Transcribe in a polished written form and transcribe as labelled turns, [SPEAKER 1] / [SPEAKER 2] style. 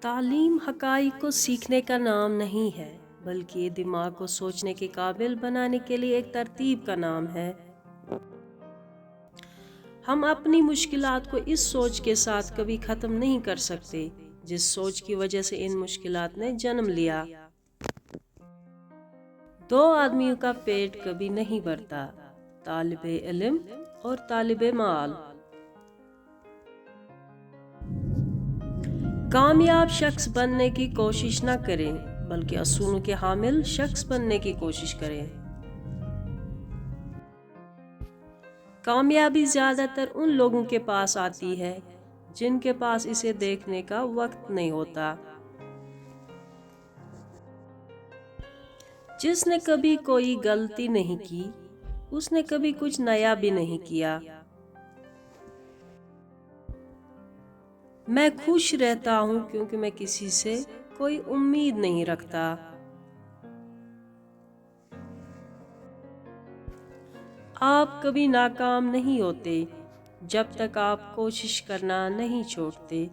[SPEAKER 1] تعلیم حقائق کو سیکھنے کا نام نہیں ہے، بلکہ یہ دماغ کو سوچنے کے قابل بنانے کے لیے ایک ترتیب کا نام ہے۔ ہم اپنی مشکلات کو اس سوچ کے ساتھ کبھی ختم نہیں کر سکتے جس سوچ کی وجہ سے ان مشکلات نے جنم لیا۔ دو آدمیوں کا پیٹ کبھی نہیں بھرتا، طالب علم اور طالب مال۔ کامیاب شخص بننے کی کوشش نہ کریں، بلکہ اصولوں کے حامل شخص بننے کی کوشش کریں۔ کامیابی زیادہ تر ان لوگوں کے پاس آتی ہے جن کے پاس اسے دیکھنے کا وقت نہیں ہوتا۔ جس نے کبھی کوئی غلطی نہیں کی، اس نے کبھی کچھ نیا بھی نہیں کیا۔ میں خوش رہتا ہوں کیونکہ میں کسی سے کوئی امید نہیں رکھتا۔ آپ کبھی ناکام نہیں ہوتے جب تک آپ کوشش کرنا نہیں چھوڑتے۔